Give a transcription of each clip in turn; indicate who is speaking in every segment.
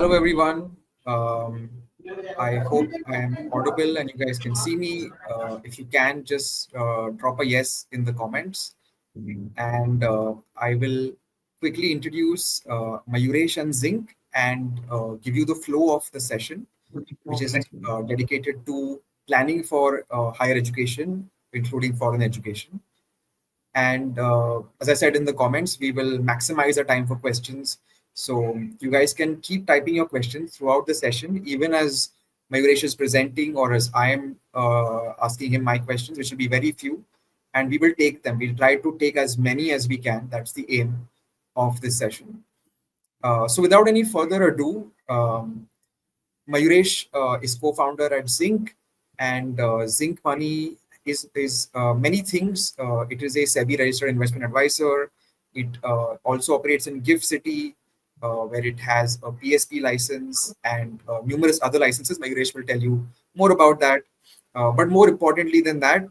Speaker 1: Hello, everyone. Um, I hope I am audible and you guys can see me. If you can, just drop a yes in the comments. And I will quickly introduce Mayuresh and Zinc and give you the flow of the session, which is dedicated to planning for higher education, including foreign education. And as I said in the comments, we will maximize the time for questions. So you guys can keep typing your questions throughout the session, even as Mayuresh is presenting or as I am asking him my questions, which will be very few. And we will take them. We'll try to take as many as we can. That's the aim of this session. So without any further ado, Mayuresh is co-founder at Zinc, and Zinc Money is many things. It is a SEBI registered investment advisor. It also operates in Gift City, where it has a PSP license and numerous other licenses. Mayuresh will tell you more about that. But more importantly than that,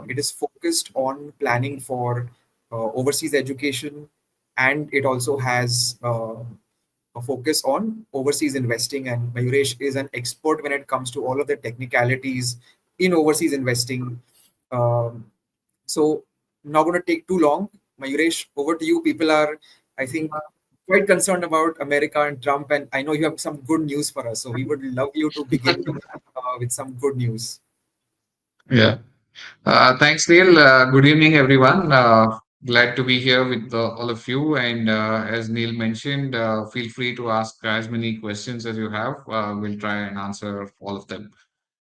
Speaker 1: it is focused on planning for overseas education, and it also has a focus on overseas investing. And Mayuresh is an expert when it comes to all of the technicalities in overseas investing. Um, so, not going to take too long. Mayuresh, over to you. People are, I think, quite concerned about America and Trump, and I know you have some good news for us. So, we would love you to begin with some good news.
Speaker 2: Yeah. Thanks, Neil. Good evening, everyone. Glad to be here with all of you. And as Neil mentioned, feel free to ask as many questions as you have. We'll try and answer all of them.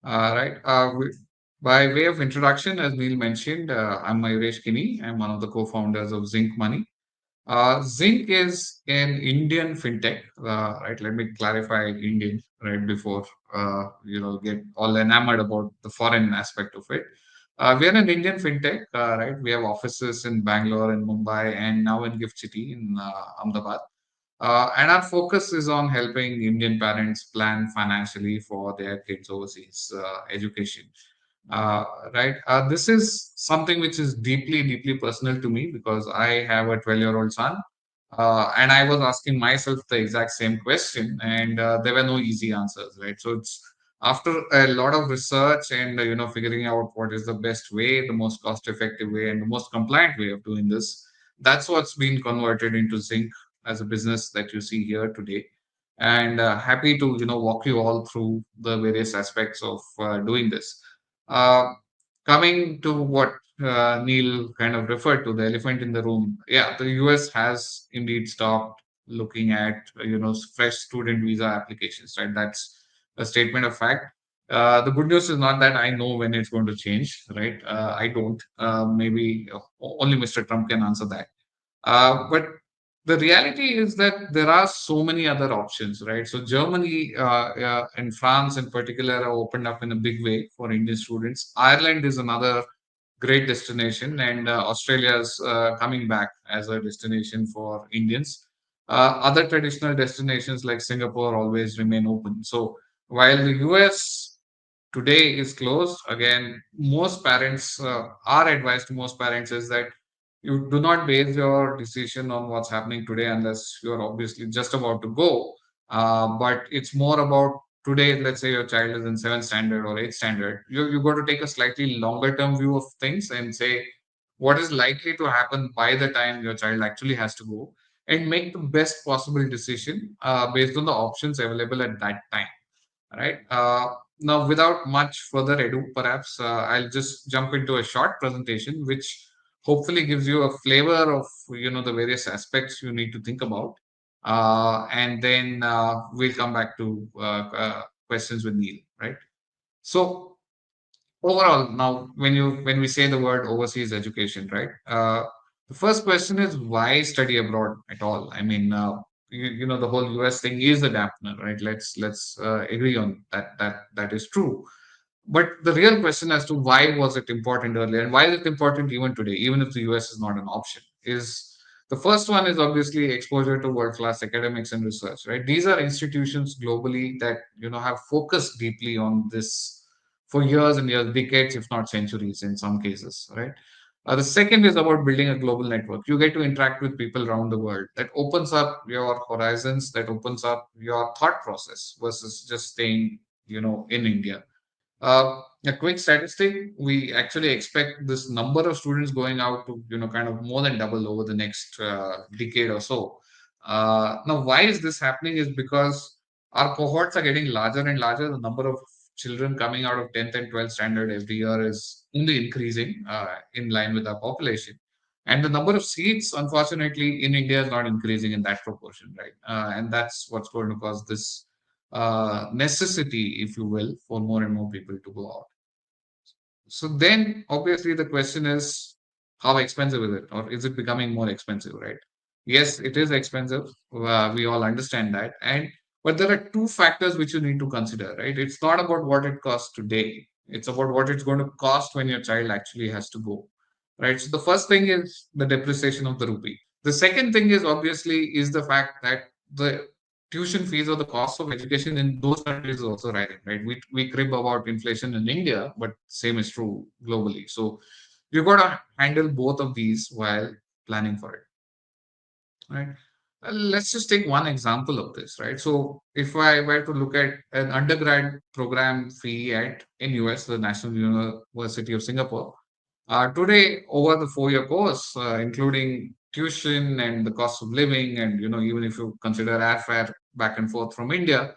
Speaker 2: Right. By way of introduction, as Neil mentioned, I'm Mayuresh Kini. I'm one of the co-founders of Zinc Money. Zinc is an Indian fintech, right? Let me clarify Indian, right, before get all enamored about the foreign aspect of it. We are an Indian fintech, right? We have offices in Bangalore and Mumbai, and now in Gift City in Ahmedabad. And our focus is on helping Indian parents plan financially for their kids' overseas education. Uh, right. This is something which is deeply, deeply personal to me because I have a 12-year-old son. And I was asking myself the exact same question, and there were no easy answers, right? So it's after a lot of research and figuring out what is the best way, the most cost-effective way, and the most compliant way of doing this. That's what's been converted into Zinc as a business that you see here today. And happy to walk you all through the various aspects of doing this. Uh, Coming to what Neil kind of referred to, the elephant in the room. Yeah, the US has indeed stopped looking at fresh student visa applications. Right, that's a statement of fact. The good news is not that I know when it's going to change. Right, I don't. Maybe only Mr. Trump can answer that. But the reality is that there are so many other options, right? So Germany and France in particular are opened up in a big way for Indian students. Ireland is another great destination, and Australia is coming back as a destination for Indians. Other traditional destinations like Singapore always remain open. So while the US today is closed, again, most parents, our advice to most parents is that you do not base your decision on what's happening today unless you're obviously just about to go. But it's more about today. Let's say your child is in seventh standard or eighth standard. You got to take a slightly longer term view of things and say what is likely to happen by the time your child actually has to go, and make the best possible decision based on the options available at that time. Right. Now, without much further ado, perhaps I'll just jump into a short presentation, which hopefully gives you a flavor of the various aspects you need to think about, and then we'll come back to questions with Neil. Right. So overall, now when we say the word overseas education, right? The first question is why study abroad at all? I mean, the whole US thing is a dampener, right? Let's agree on that. That is true. But the real question as to why was it important earlier and why is it important even today, even if the US is not an option, is the first one is obviously exposure to world-class academics and research, right? These are institutions globally that have focused deeply on this for years and years, decades, if not centuries, in some cases, right? The second is about building a global network. You get to interact with people around the world. That opens up your horizons, that opens up your thought process versus just staying, in India. A quick statistic, we actually expect this number of students going out to, kind of more than double over the next decade or so. Now, why is this happening is because our cohorts are getting larger and larger. The number of children coming out of 10th and 12th standard every year is only increasing in line with our population. And the number of seats, unfortunately, in India is not increasing in that proportion, right? And that's what's going to cause this necessity, if you will, for more and more people to go out. So then, obviously, the question is, how expensive is it, or is it becoming more expensive, right? Yes, it is expensive. We all understand that, and but there are two factors which you need to consider, right? It's not about what it costs today; it's about what it's going to cost when your child actually has to go, right? So the first thing is the depreciation of the rupee. The second thing is obviously is the fact that the tuition fees or the cost of education in those countries is also rising, right? We crib about inflation in India, but same is true globally. So you've got to handle both of these while planning for it, right? Let's just take one example of this, right? So if I were to look at an undergrad program fee at in US, the National University of Singapore, today, over the 4-year course, including tuition and the cost of living, and even if you consider airfare back and forth from India,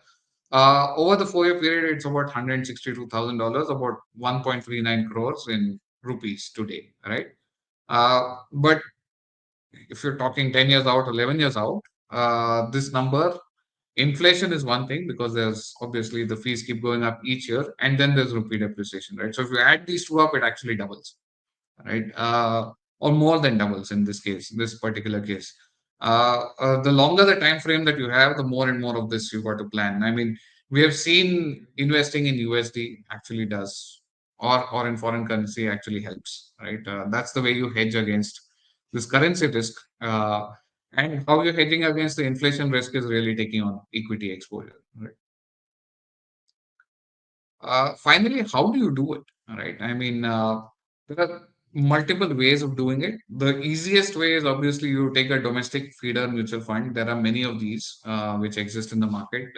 Speaker 2: over the 4-year period, it's about $162,000, about 1.39 crores in rupees today, right? But if you're talking 10 years out, 11 years out, this number, inflation is one thing because there's obviously the fees keep going up each year, and then there's rupee depreciation, right? So if you add these two up, it actually doubles, right? Or more than doubles in this case, this particular case. The longer the time frame that you have, the more and more of this you got to plan. I mean, we have seen investing in USD actually does, or in foreign currency actually helps, right? That's the way you hedge against this currency risk. And how you're hedging against the inflation risk is really taking on equity exposure, right? Finally, how do you do it? Right? I mean, there are multiple ways of doing it. The easiest way is obviously you take a domestic feeder mutual fund. There are many of these which exist in the market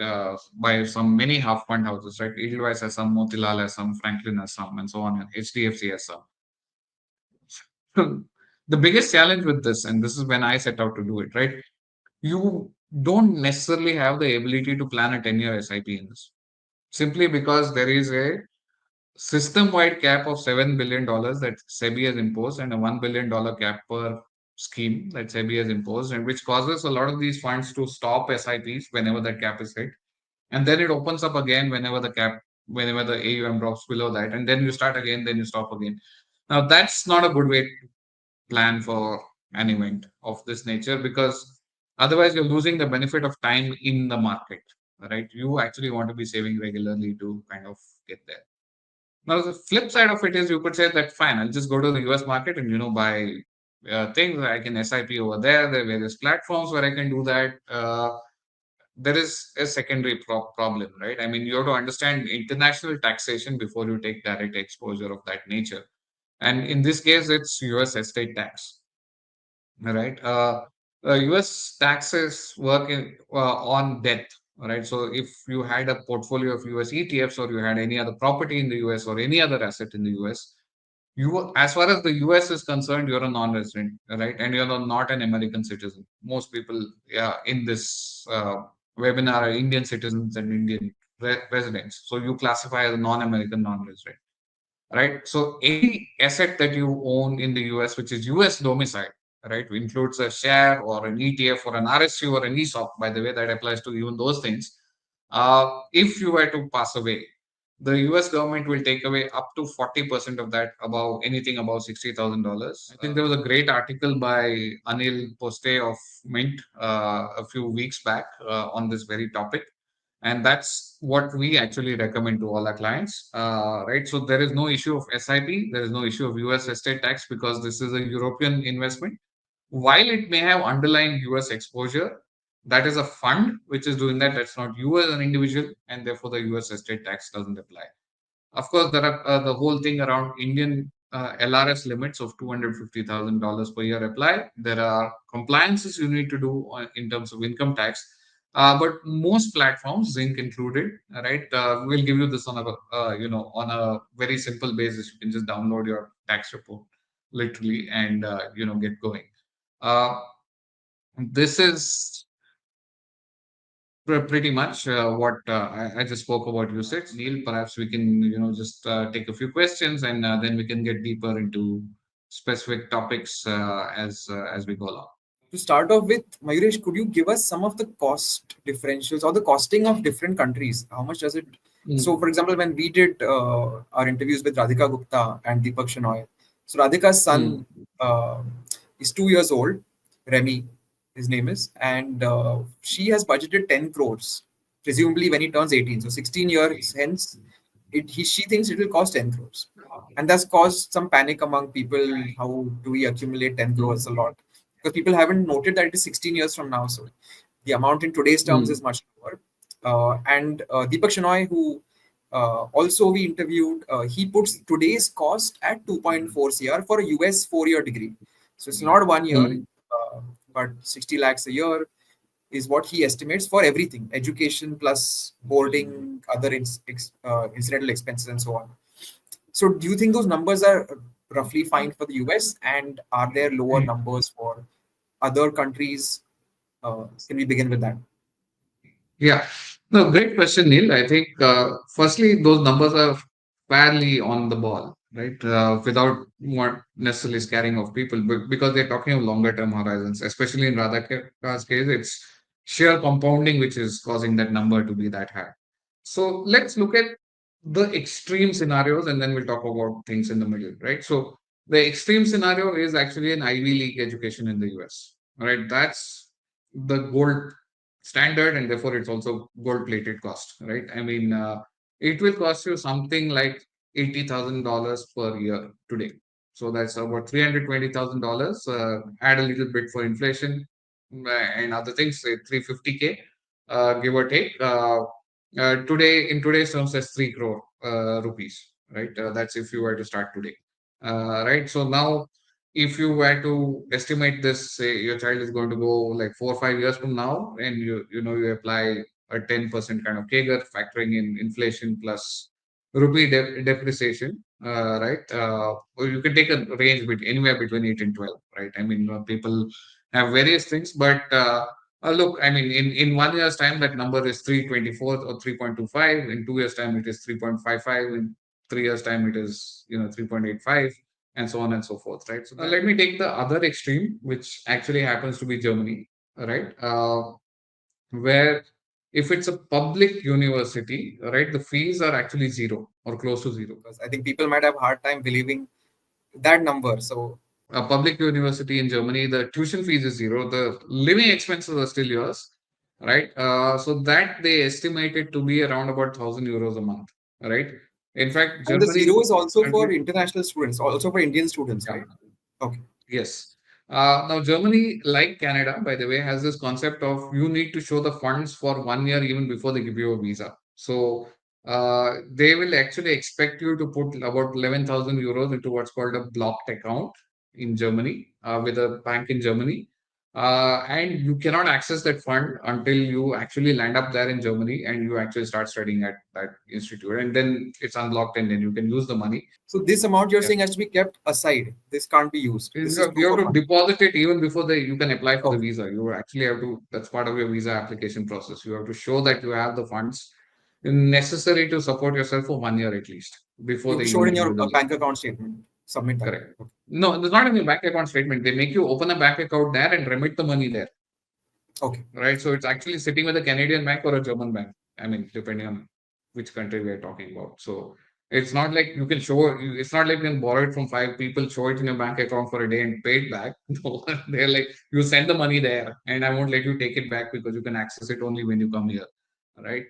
Speaker 2: by some many half fund houses, right? Edelweiss has some, Motilal has some, Franklin has some, and so on. And HDFC has some. The biggest challenge with this, and this is when I set out to do it, right? You don't necessarily have the ability to plan a 10-year SIP in this simply because there is a system-wide cap of $7 billion that SEBI has imposed and a $1 billion cap per scheme that SEBI has imposed, and which causes a lot of these funds to stop SIPs whenever that cap is hit. And then it opens up again whenever the AUM drops below that. And then you start again, then you stop again. Now, that's not a good way to plan for an event of this nature because otherwise you're losing the benefit of time in the market, right? You actually want to be saving regularly to kind of get there. Now, the flip side of it is you could say that fine, I'll just go to the US market and buy things. I can SIP over there. There are various platforms where I can do that. There is a secondary problem, right? I mean, you have to understand international taxation before you take direct exposure of that nature. And in this case, it's US estate tax, right? US taxes work on debt, right? So if you had a portfolio of US ETFs or you had any other property in the US or any other asset in the US, as far as the US is concerned, you're a non-resident, right? And you're not an American citizen. Most people, yeah, in this webinar are Indian citizens and Indian residents. So you classify as a non-American, non-resident, right? So any asset that you own in the US, which is US domicile, right, includes a share or an ETF or an RSU or an ESOP, by the way, that applies to even those things. If you were to pass away, the US government will take away up to 40% of that above anything above $60,000. I think there was a great article by Anil Poste of Mint a few weeks back on this very topic, and that's what we actually recommend to all our clients, right? So there is no issue of SIP, there is no issue of US estate tax because this is a European investment. While it may have underlying US exposure, that is a fund which is doing that. That's not you as an individual, and therefore the US estate tax doesn't apply. Of course, there are the whole thing around Indian LRS limits of $250,000 per year apply. There are compliances you need to do in terms of income tax. But most platforms, Zinc included, right, will give you this on a on a very simple basis. You can just download your tax report, literally, and get going. Uh, this is pretty much what I just spoke about usage. Neil, perhaps we can, just take a few questions, and then we can get deeper into specific topics as we go along.
Speaker 1: To start off with, Mayuresh, could you give us some of the cost differentials or the costing of different countries? How much does it? So,
Speaker 2: Mm,
Speaker 1: for example, when we did our interviews with Radhika Gupta and Deepak Shenoy, so Radhika's
Speaker 2: mm,
Speaker 1: son uh, is 2 years old, Remy, his name is, and she has budgeted 10 crores, presumably when he turns 18. So, 16 years hence, she thinks it will cost 10 crores. And that's caused some panic among people. How do we accumulate 10 crores a lot? Because people haven't noted that it is 16 years from now. So the amount in today's terms is
Speaker 2: mm,
Speaker 1: much lower. And Deepak Shenoy, who also we interviewed, he puts today's cost at 2.4 CR for a US 4-year degree. So it's not 1 year,
Speaker 2: mm.
Speaker 1: but 60 lakhs a year is what he estimates for everything, education plus boarding, other incidental expenses, and so on. So do you think those numbers are roughly fine for the US, and are there lower numbers for other countries? Can we begin with that?
Speaker 2: Yeah. No, great question, Neil. I think, firstly, those numbers are fairly on the ball, right? Without not necessarily scaring off people, but because they're talking of longer term horizons, especially in Radhika's case, it's sheer compounding which is causing that number to be that high. So let's look at the extreme scenarios and then we'll talk about things in the middle, right? So the extreme scenario is actually an Ivy League education in the US, right? That's the gold standard, and therefore it's also gold plated cost, right? I mean, it will cost you something like $80,000 per year today. So that's about $320,000. Add a little bit for inflation and other things, say 350K, give or take. Today, in today's terms, that's 3 crore rupees, right? That's if you were to start today, right? So now, if you were to estimate this, say your child is going to go like 4 or 5 years from now, and you apply a 10% kind of CAGR, factoring in inflation plus rupee depreciation, right? Or you can take a range anywhere between 8 and 12, right? I mean, people have various things, but look, I mean, in 1 year's time, that number is 324 or 3.25. In 2 years' time, it is 3.55. In 3 years' time, it is 3.85, and so on and so forth, right? So let me take the other extreme, which actually happens to be Germany, right? Where if it's a public university, right, the fees are actually zero or close to zero.
Speaker 1: Because I think people might have a hard time believing that number. So
Speaker 2: A public university in Germany, the tuition fees is zero, the living expenses are still yours, right? So that they estimate it to be around about 1,000 euros a month, right? In fact,
Speaker 1: and the
Speaker 2: Germany is
Speaker 1: zero is also for
Speaker 2: country.
Speaker 1: international students, also for Indian students,
Speaker 2: Yeah.
Speaker 1: right? Okay.
Speaker 2: Yes. Now, Germany, like Canada, by the way, has this concept of you need to show the funds for 1 year even before they give you a visa. So they will actually expect you to put about 11,000 euros into what's called a blocked account in Germany with a bank in Germany. And you cannot access that fund until you actually land up there in Germany and you actually start studying at that institute. And then it's unlocked and then you can use the money.
Speaker 1: So this amount you're
Speaker 2: Yeah.
Speaker 1: saying has to be kept aside. This can't be used. This is
Speaker 2: You
Speaker 1: proof
Speaker 2: have
Speaker 1: of
Speaker 2: to
Speaker 1: fund.
Speaker 2: deposit it even before you can apply for the
Speaker 1: Okay.
Speaker 2: visa. You actually have to, that's part of your visa application process. You have to show that you have the funds necessary to support yourself for 1 year at least before
Speaker 1: You
Speaker 2: they
Speaker 1: show
Speaker 2: even
Speaker 1: it in
Speaker 2: give
Speaker 1: your
Speaker 2: you the
Speaker 1: bank
Speaker 2: visa.
Speaker 1: account statement. Submit that.
Speaker 2: Correct.
Speaker 1: Okay.
Speaker 2: No, there's not in your bank account statement. They make you open a bank account there and remit the money there.
Speaker 1: Okay.
Speaker 2: Right? So it's actually sitting with a Canadian bank or a German bank. I mean, depending on which country we are talking about. So it's not like you can it's not like you can borrow it from five people, show it in your bank account for a day and pay it back. No, they're like, you send the money there and I won't let you take it back because you can access it only when you come here. Right.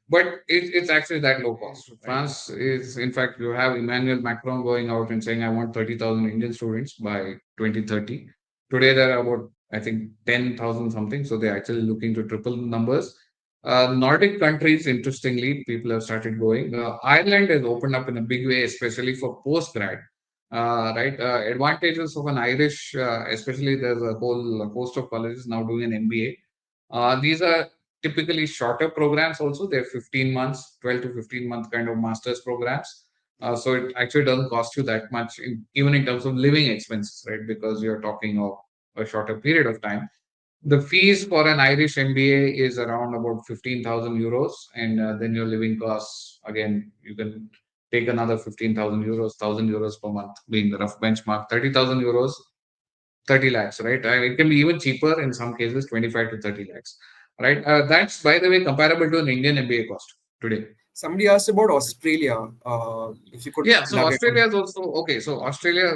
Speaker 2: But it's actually that low cost. France is, in fact, you have Emmanuel Macron going out and saying, I want 30,000 Indian students by 2030. Today, there are about, I think, 10,000 something. So they're actually looking to triple the numbers. Nordic countries, interestingly, people have started going. Ireland has opened up in a big way, especially for post grad. Right, advantages of an Irish, especially there's a whole host of colleges now doing an MBA. These are typically shorter programs. Also, they're 15 months, 12 to 15-month kind of master's programs. So it actually doesn't cost you that much, even in terms of living expenses, right? Because you're talking of a shorter period of time. The fees for an Irish MBA is around about 15,000 euros, and then your living costs, again, you can take another 15,000 euros, 1,000 euros per month being the rough benchmark, 30,000 euros, 30 lakhs, right? It can be even cheaper in some cases, 25 to 30 lakhs, right? That's, by the way, comparable to an Indian MBA cost today.
Speaker 1: Somebody asked about Australia. If you could
Speaker 2: Yeah, so
Speaker 1: elaborate on
Speaker 2: Australia
Speaker 1: that.
Speaker 2: is also okay. So Australia,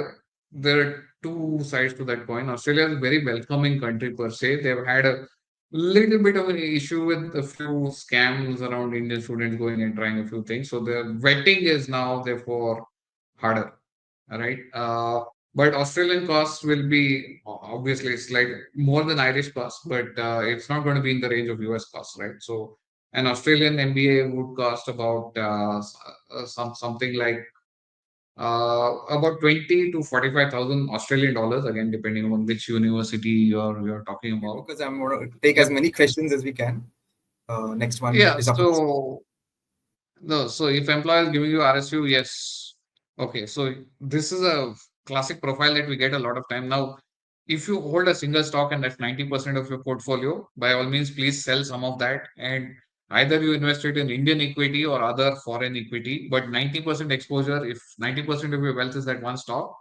Speaker 2: there are two sides to that coin. Australia is a very welcoming country per se. They've had a little bit of an issue with a few scams around Indian students going and trying a few things. So their vetting is now therefore harder, right? But Australian costs will be obviously it's like more than Irish costs, but it's not going to be in the range of US costs, right? So an Australian MBA would cost about something like about 20 to 45,000 Australian dollars, again, depending on which university you're talking
Speaker 1: Okay,
Speaker 2: about.
Speaker 1: because I'm going to take as
Speaker 2: Yep.
Speaker 1: many questions as we can. Next one
Speaker 2: Yeah.
Speaker 1: is up.
Speaker 2: So no, so if employer is giving you RSU, yes. Okay, so this is a classic profile that we get a lot of time. Now, if you hold a single stock and that's 90% of your portfolio, by all means, please sell some of that and either you invest it in Indian equity or other foreign equity. But 90% exposure, if 90% of your wealth is that one stock,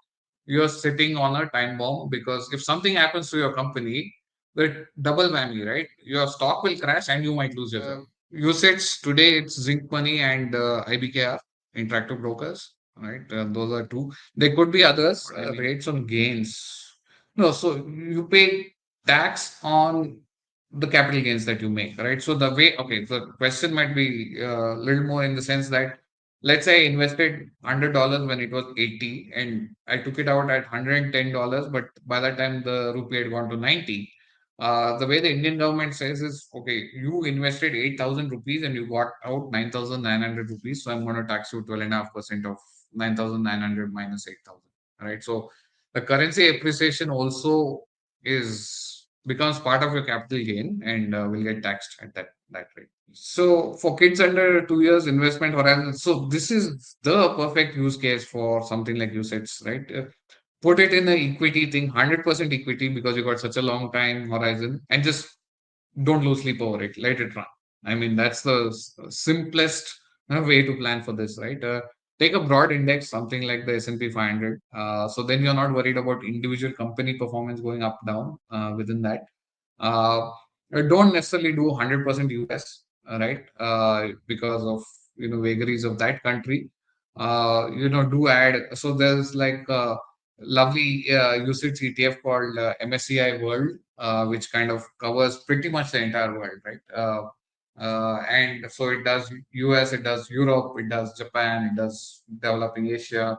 Speaker 2: you're sitting on a time bomb because if something happens to your company, the double whammy, right? Your stock will crash and you might lose your job. Usage today, it's Zinc Money and IBKR, Interactive Brokers, right? Those are two. There could be others, rates on gains. No, so you pay tax on the capital gains that you make, right? So the way, okay, the question might be a little more in the sense that let's say I invested $100 when it was 80 and I took it out at $110, but by that time the rupee had gone to 90. The way the Indian government says is, okay, you invested 8,000 rupees and you got out 9,900 rupees. So I'm going to tax you 12.5% of 9,900 minus 8,000. Right. So the currency appreciation also is becomes part of your capital gain and will get taxed at that rate. So for kids under 2 years, investment horizon. So this is the perfect use case for something like UCITS, right? Put it in an equity thing, 100% equity because you got such a long time horizon and just don't lose sleep over it. Let it run. I mean, that's the simplest way to plan for this, right? Take a broad index, something like the S&P 500. So then you're not worried about individual company performance going up down within that. Uh, don't necessarily do 100% US, right? Because of vagaries of that country. Do add. So there's like a lovely usage ETF called MSCI World, which kind of covers pretty much the entire world, right? And so it does US, it does Europe, it does Japan, it does developing Asia,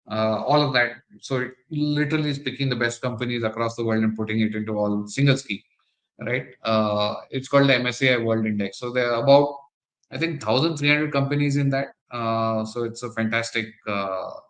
Speaker 2: all of that. So it literally is picking the best companies across the world and putting it into all single scheme, right? It's called the MSCI World Index. So there are about, I think, 1,300 companies in that. So it's a fantastic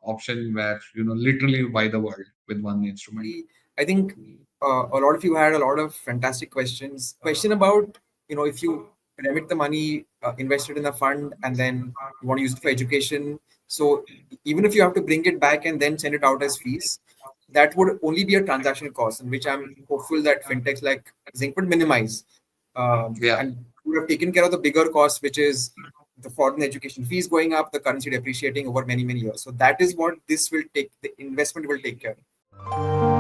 Speaker 2: option where literally you buy the world with one instrument.
Speaker 1: I think a lot of you had a lot of fantastic questions. Question about, if you remit the money invested in a fund and then you want to use it for education. So even if you have to bring it back and then send it out as fees, that would only be a transaction cost, in which I'm hopeful that fintechs like Zinc would minimize.
Speaker 2: Yeah.
Speaker 1: And would have taken care of the bigger cost, which is the foreign education fees going up, the currency depreciating over many, many years. So that is what this will take, the investment will take care of.